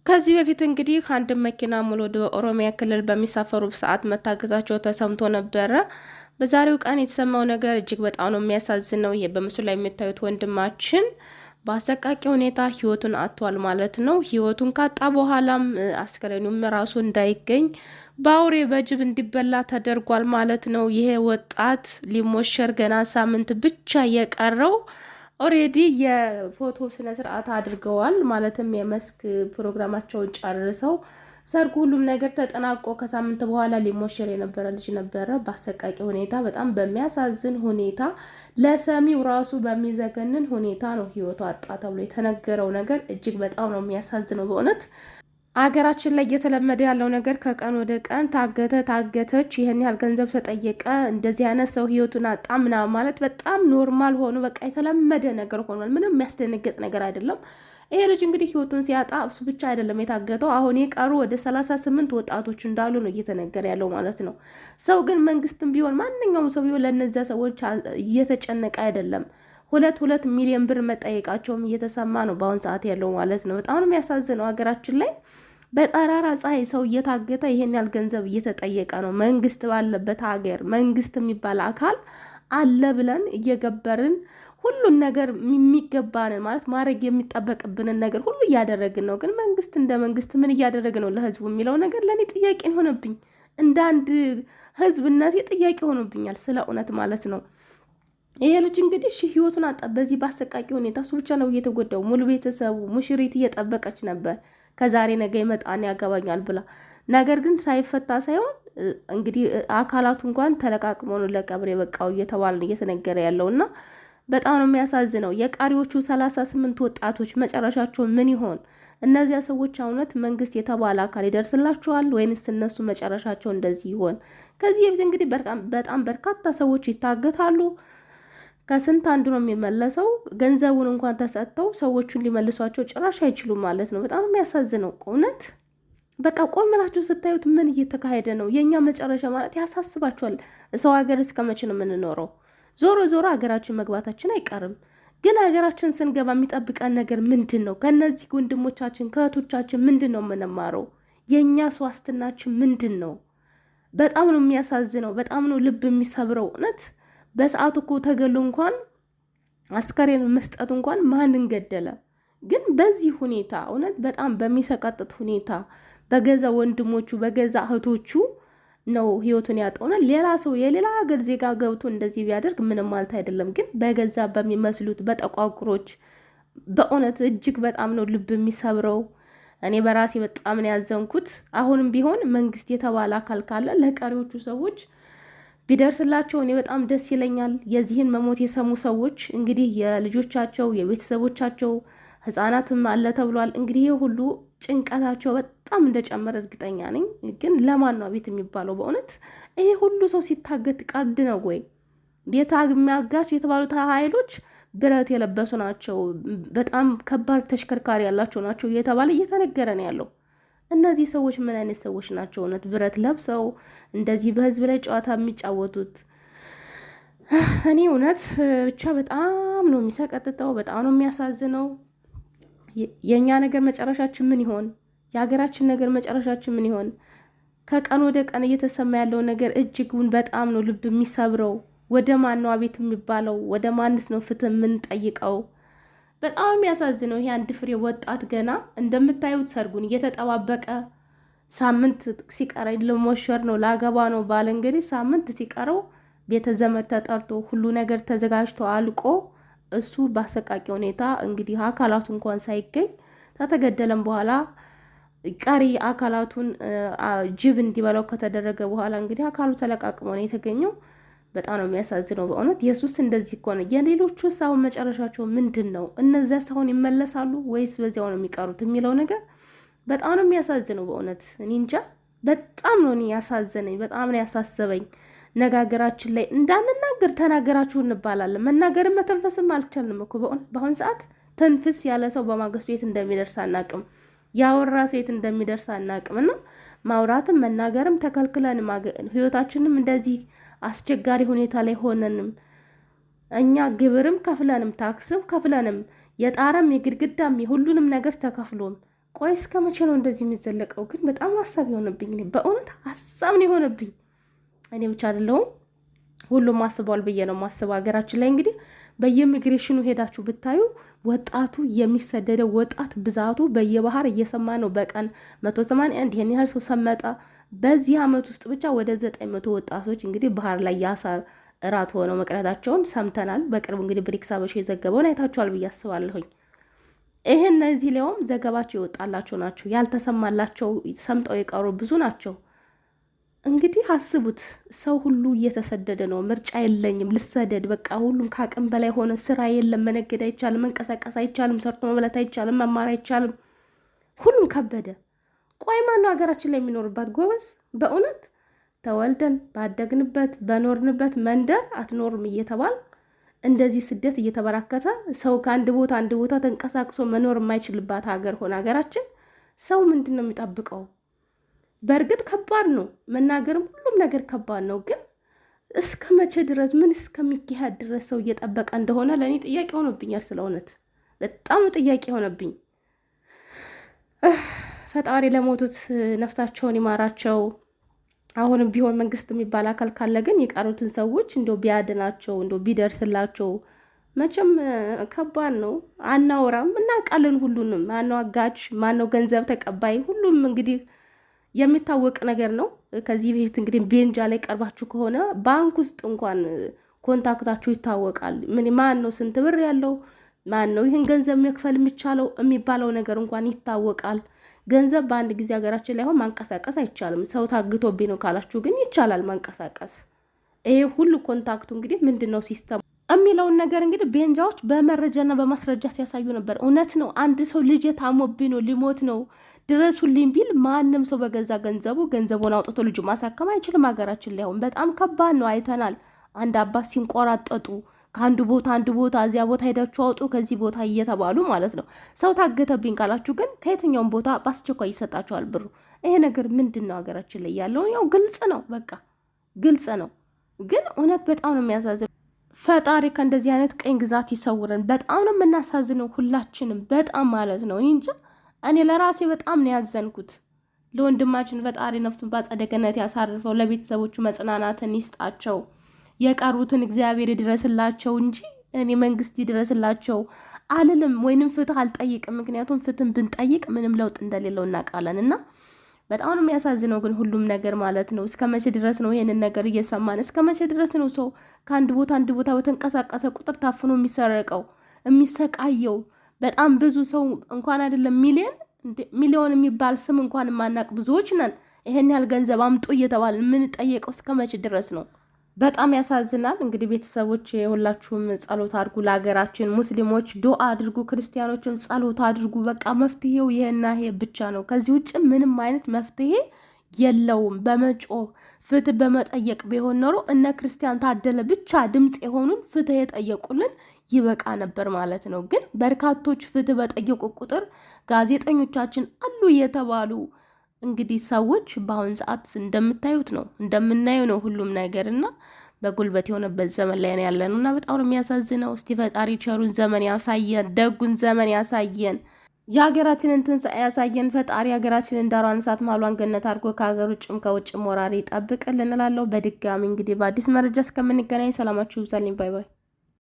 ከዚህ በፊት እንግዲህ አንድ መኪና ሙሉ ወደ ኦሮሚያ ክልል በሚሳፈሩ ሰዓት መታገታቸው ተሰምቶ ነበረ። በዛሬው ቀን የተሰማው ነገር እጅግ በጣም ነው የሚያሳዝነው። ይሄ በምስሉ ላይ የምታዩት ወንድማችን በአሰቃቂ ሁኔታ ህይወቱን አጥቷል ማለት ነው። ህይወቱን ካጣ በኋላም አስከሬኑም ራሱ እንዳይገኝ በአውሬ በጅብ እንዲበላ ተደርጓል ማለት ነው። ይሄ ወጣት ሊሞሸር ገና ሳምንት ብቻ የቀረው ኦሬዲ የፎቶ ስነ ስርዓት አድርገዋል። ማለትም የመስክ ፕሮግራማቸውን ጨርሰው ሰርጉ ሁሉም ነገር ተጠናቆ ከሳምንት በኋላ ሊሞሸር የነበረ ልጅ ነበረ። በአሰቃቂ ሁኔታ በጣም በሚያሳዝን ሁኔታ ለሰሚው ራሱ በሚዘገንን ሁኔታ ነው ህይወቱ አጣ ተብሎ የተነገረው ነገር እጅግ በጣም ነው የሚያሳዝነው በእውነት። አገራችን ላይ እየተለመደ ያለው ነገር ከቀን ወደ ቀን ታገተች፣ ይህን ያህል ገንዘብ ተጠየቀ፣ እንደዚህ አይነት ሰው ህይወቱን አጣ ምናምን ማለት በጣም ኖርማል ሆኖ በቃ የተለመደ ነገር ሆኗል። ምንም የሚያስደነግጥ ነገር አይደለም። ይሄ ልጅ እንግዲህ ህይወቱን ሲያጣ እሱ ብቻ አይደለም የታገተው። አሁን የቀሩ ወደ 38 ወጣቶች እንዳሉ ነው እየተነገረ ያለው ማለት ነው። ሰው ግን መንግስትም ቢሆን ማንኛውም ሰው ቢሆን ለእነዚያ ሰዎች እየተጨነቀ አይደለም። ሁለት ሚሊዮን ብር መጠየቃቸውም እየተሰማ ነው በአሁን ሰዓት ያለው ማለት ነው። በጣም ነው የሚያሳዝነው። ሀገራችን ላይ በጠራራ ፀሐይ ሰው እየታገተ ይሄን ያህል ገንዘብ እየተጠየቀ ነው። መንግስት ባለበት ሀገር መንግስት የሚባል አካል አለ ብለን እየገበርን ሁሉን ነገር የሚገባንን ማለት ማድረግ የሚጠበቅብንን ነገር ሁሉ እያደረግን ነው። ግን መንግስት እንደ መንግስት ምን እያደረገ ነው ለህዝቡ የሚለው ነገር ለእኔ ጥያቄ ሆነብኝ። እንደ አንድ ህዝብነቴ ጥያቄ ሆኖብኛል ስለ እውነት ማለት ነው። ይሄ ልጅ እንግዲህ ህይወቱን አጣ በዚህ በአሰቃቂ ሁኔታ። እሱ ብቻ ነው እየተጎዳው። ሙሉ ቤተሰቡ ሙሽሪት እየጠበቀች ነበር ከዛሬ ነገ ይመጣን ያገባኛል ብላ። ነገር ግን ሳይፈታ ሳይሆን እንግዲህ አካላቱ እንኳን ተለቃቅሞ ነው ለቀብር የበቃው እየተባለ እየተነገረ ያለውና በጣም ነው የሚያሳዝነው። የቃሪዎቹ 38 ወጣቶች መጨረሻቸው ምን ይሆን? እነዚያ ሰዎች እውነት መንግስት የተባለ አካል ይደርስላቸዋል ወይንስ እነሱ መጨረሻቸው እንደዚህ ይሆን? ከዚህ በፊት እንግዲህ በጣም በርካታ ሰዎች ይታገታሉ። ከስንት አንዱ ነው የሚመለሰው። ገንዘቡን እንኳን ተሰጥተው ሰዎቹን ሊመልሷቸው ጭራሽ አይችሉም ማለት ነው። በጣም የሚያሳዝነው እውነት። በቃ ቆም ብላችሁ ስታዩት ምን እየተካሄደ ነው? የእኛ መጨረሻ ማለት ያሳስባችኋል። ሰው ሀገር እስከ መቼ ነው የምንኖረው? ዞሮ ዞሮ ሀገራችን መግባታችን አይቀርም። ግን ሀገራችን ስንገባ የሚጠብቀን ነገር ምንድን ነው? ከእነዚህ ወንድሞቻችን ከእህቶቻችን ምንድን ነው የምንማረው? የእኛስ ዋስትናችን ምንድን ነው? በጣም ነው የሚያሳዝነው። በጣም ነው ልብ የሚሰብረው እውነት። በሰዓቱ እኮ ተገሎ እንኳን አስከሬን መስጠት እንኳን ማንን ገደለ? ግን በዚህ ሁኔታ እውነት በጣም በሚሰቀጥጥ ሁኔታ በገዛ ወንድሞቹ በገዛ እህቶቹ ነው ህይወቱን ያጠውና ሌላ ሰው የሌላ ሀገር ዜጋ ገብቶ እንደዚህ ቢያደርግ ምንም ማለት አይደለም። ግን በገዛ በሚመስሉት በጠቋቁሮች በእውነት እጅግ በጣም ነው ልብ የሚሰብረው። እኔ በራሴ በጣም ነው ያዘንኩት። አሁንም ቢሆን መንግስት የተባለ አካል ካለ ለቀሪዎቹ ሰዎች ቢደርስላቸው እኔ በጣም ደስ ይለኛል። የዚህን መሞት የሰሙ ሰዎች እንግዲህ የልጆቻቸው የቤተሰቦቻቸው ህፃናትም አለ ተብሏል። እንግዲህ ይህ ሁሉ ጭንቀታቸው በጣም እንደጨመረ እርግጠኛ ነኝ። ግን ለማን ነው ቤት የሚባለው? በእውነት ይሄ ሁሉ ሰው ሲታገት ቀልድ ነው ወይ? የሚያጋች የተባሉት ኃይሎች ብረት የለበሱ ናቸው፣ በጣም ከባድ ተሽከርካሪ ያላቸው ናቸው እየተባለ እየተነገረ ነው ያለው። እነዚህ ሰዎች ምን አይነት ሰዎች ናቸው? እውነት ብረት ለብሰው እንደዚህ በህዝብ ላይ ጨዋታ የሚጫወቱት? እኔ እውነት ብቻ በጣም ነው የሚሰቀጥጠው፣ በጣም ነው የሚያሳዝነው። የእኛ ነገር መጨረሻችን ምን ይሆን? የሀገራችን ነገር መጨረሻችን ምን ይሆን? ከቀን ወደ ቀን እየተሰማ ያለው ነገር እጅጉን በጣም ነው ልብ የሚሰብረው። ወደ ማን ነው አቤት የሚባለው? ወደ ማንስ ነው ፍትህ የምንጠይቀው? በጣም የሚያሳዝነው ይሄ አንድ ፍሬ ወጣት ገና እንደምታዩት ሰርጉን እየተጠባበቀ ሳምንት ሲቀረው ለሞሸር ነው ላገባ ነው ባለ እንግዲህ ሳምንት ሲቀረው ቤተ ዘመድ ተጠርቶ ሁሉ ነገር ተዘጋጅቶ አልቆ እሱ በአሰቃቂ ሁኔታ እንግዲህ አካላቱ እንኳን ሳይገኝ ከተገደለም በኋላ ቀሪ አካላቱን ጅብ እንዲበላው ከተደረገ በኋላ እንግዲህ አካሉ ተለቃቅሞ ነው የተገኘው። በጣም ነው የሚያሳዝነው በእውነት። ኢየሱስ እንደዚህ እኮ ነው። የሌሎቹ ሳሁን መጨረሻቸው ምንድን ነው? እነዚያ ሳሁን ይመለሳሉ ወይስ በዚያው ነው የሚቀሩት የሚለው ነገር በጣም ነው የሚያሳዝነው በእውነት። እኔ እንጃ፣ በጣም ነው ያሳዘነኝ፣ በጣም ነው ያሳሰበኝ። ነጋገራችን ላይ እንዳንናገር ተናገራችሁ እንባላለን። መናገርም መተንፈስም አልቻልንም እኮ በእውነት። በአሁን ሰዓት ተንፍስ ያለ ሰው በማግስቱ የት እንደሚደርስ አናቅም፣ ያወራ ሰው የት እንደሚደርስ አናቅም። እና ማውራትም መናገርም ተከልክለን ህይወታችንም እንደዚህ አስቸጋሪ ሁኔታ ላይ ሆነንም እኛ ግብርም ከፍለንም ታክስም ከፍለንም የጣረም የግድግዳም የሁሉንም ነገር ተከፍሎም ቆይ እስከ መቼ ነው እንደዚህ የሚዘለቀው? ግን በጣም ሀሳብ የሆነብኝ በእውነት ሀሳብ ነው የሆነብኝ። እኔ ብቻ አይደለሁም ሁሉም አስበዋል ብዬ ነው ማስበው። ሀገራችን ላይ እንግዲህ በየኢሚግሬሽኑ ሄዳችሁ ብታዩ ወጣቱ የሚሰደደው ወጣት ብዛቱ በየባህር እየሰማ ነው። በቀን 181 ይሄን ያህል ሰው ሰመጠ። በዚህ አመት ውስጥ ብቻ ወደ 900 ወጣቶች እንግዲህ ባህር ላይ ያሳ እራት ሆነው መቅረታቸውን ሰምተናል። በቅርቡ እንግዲህ ብሪክስ አበሻ የዘገበውን አይታችኋል ብዬ አስባለሁኝ። ይሄን እነዚህ ላይም ዘገባቸው ይወጣላቸው ናቸው። ያልተሰማላቸው ሰምጠው የቀሩ ብዙ ናቸው። እንግዲህ አስቡት፣ ሰው ሁሉ እየተሰደደ ነው። ምርጫ የለኝም ልሰደድ፣ በቃ ሁሉም ከአቅም በላይ ሆነ። ስራ የለም፣ መነገድ አይቻልም፣ መንቀሳቀስ አይቻልም፣ ሰርቶ መብላት አይቻልም፣ መማር አይቻልም። ሁሉም ከበደ። ቆይ ማን ነው ሀገራችን ላይ የሚኖርባት ጎበዝ? በእውነት ተወልደን ባደግንበት በኖርንበት መንደር አትኖርም እየተባል እንደዚህ ስደት እየተበራከተ ሰው ከአንድ ቦታ አንድ ቦታ ተንቀሳቅሶ መኖር የማይችልባት ሀገር ሆነ ሀገራችን። ሰው ምንድን ነው የሚጠብቀው? በእርግጥ ከባድ ነው መናገርም፣ ሁሉም ነገር ከባድ ነው። ግን እስከ መቼ ድረስ ምን እስከሚካሄድ ድረስ ሰው እየጠበቀ እንደሆነ ለእኔ ጥያቄ ሆኖብኛል። ስለ እውነት በጣም ጥያቄ ሆነብኝ። ፈጣሪ ለሞቱት ነፍሳቸውን ይማራቸው። አሁንም ቢሆን መንግስት የሚባል አካል ካለ ግን የቀሩትን ሰዎች እንደው ቢያድናቸው እንደው ቢደርስላቸው። መቼም ከባድ ነው። አናወራም፣ እናውቃለን ሁሉንም። ማነው አጋች፣ ማነው ገንዘብ ተቀባይ፣ ሁሉም እንግዲህ የሚታወቅ ነገር ነው። ከዚህ በፊት እንግዲህ ቤንጃ ላይ ቀርባችሁ ከሆነ ባንክ ውስጥ እንኳን ኮንታክታችሁ ይታወቃል። ማን ነው ስንት ብር ያለው፣ ማን ነው ይህን ገንዘብ መክፈል የሚቻለው የሚባለው ነገር እንኳን ይታወቃል። ገንዘብ በአንድ ጊዜ ሀገራችን ላይ አሁን ማንቀሳቀስ አይቻልም። ሰው ታግቶብኝ ነው ካላችሁ ግን ይቻላል ማንቀሳቀስ። ይሄ ሁሉ ኮንታክቱ እንግዲህ ምንድነው ሲስተም የሚለውን ነገር እንግዲህ ቤንጃዎች በመረጃና በማስረጃ ሲያሳዩ ነበር። እውነት ነው። አንድ ሰው ልጅ ታሞብኝ ነው ሊሞት ነው ድረሱልኝ ቢል ማንም ሰው በገዛ ገንዘቡን አውጥቶ ልጁ ማሳከም አይችልም። ሀገራችን ላይ አሁን በጣም ከባድ ነው። አይተናል። አንድ አባት ሲንቆራጠጡ ከአንዱ ቦታ አንዱ ቦታ እዚያ ቦታ ሄዳችሁ አውጡ ከዚህ ቦታ እየተባሉ ማለት ነው። ሰው ታገተብኝ ካላችሁ ግን ከየትኛውም ቦታ በአስቸኳይ ይሰጣችኋል ብሩ። ይሄ ነገር ምንድን ነው ሀገራችን ላይ ያለው? ያው ግልጽ ነው፣ በቃ ግልጽ ነው። ግን እውነት በጣም ነው የሚያሳዝነው። ፈጣሪ ከእንደዚህ አይነት ቀኝ ግዛት ይሰውረን። በጣም ነው የምናሳዝነው ሁላችንም፣ በጣም ማለት ነው። እንጂ እኔ ለራሴ በጣም ነው ያዘንኩት። ለወንድማችን ፈጣሪ ነፍሱን በአጸደ ገነት ያሳርፈው፣ ለቤተሰቦቹ መጽናናትን ይስጣቸው። የቀሩትን እግዚአብሔር ይድረስላቸው እንጂ እኔ መንግስት ይድረስላቸው አልልም፣ ወይንም ፍትህ አልጠይቅም። ምክንያቱም ፍትህን ብንጠይቅ ምንም ለውጥ እንደሌለው እናውቃለን። እና በጣም ነው የሚያሳዝነው ግን ሁሉም ነገር ማለት ነው። እስከ መቼ ድረስ ነው ይሄንን ነገር እየሰማን? እስከ መቼ ድረስ ነው ሰው ከአንድ ቦታ አንድ ቦታ በተንቀሳቀሰ ቁጥር ታፍኖ የሚሰረቀው የሚሰቃየው? በጣም ብዙ ሰው እንኳን አይደለም ሚሊዮን የሚባል ስም እንኳን የማናቅ ብዙዎች ነን። ይሄን ያህል ገንዘብ አምጡ እየተባለ የምንጠየቀው እስከ መቼ ድረስ ነው? በጣም ያሳዝናል። እንግዲህ ቤተሰቦች ሁላችሁም ጸሎት አድርጉ፣ ለሀገራችን ሙስሊሞች ዱአ አድርጉ፣ ክርስቲያኖችም ጸሎት አድርጉ። በቃ መፍትሄው ይሄና ይሄ ብቻ ነው። ከዚህ ውጭ ምንም አይነት መፍትሄ የለውም። በመጮህ ፍትህ በመጠየቅ ቢሆን ኖሮ እነ ክርስቲያን ታደለ ብቻ ድምፅ የሆኑን ፍትህ የጠየቁልን ይበቃ ነበር ማለት ነው። ግን በርካቶች ፍትህ በጠየቁ ቁጥር ጋዜጠኞቻችን አሉ የተባሉ እንግዲህ ሰዎች በአሁን ሰዓት እንደምታዩት ነው እንደምናየው ነው ሁሉም ነገርና በጉልበት የሆነበት ዘመን ላይ ያለነው እና በጣም ነው የሚያሳዝነው። እስቲ ፈጣሪ ቸሩን ዘመን ያሳየን፣ ደጉን ዘመን ያሳየን፣ የሀገራችንን ትንሣኤ ያሳየን። ፈጣሪ ሀገራችንን ዳሯን እሳት ማሏን ገነት አድርጎ ከሀገር ውጭም ከውጭም ወራሪ ይጠብቅልን እላለሁ። በድጋሚ እንግዲህ በአዲስ መረጃ እስከምንገናኝ ሰላማችሁ ይብዛልኝ። ባይ ባይ።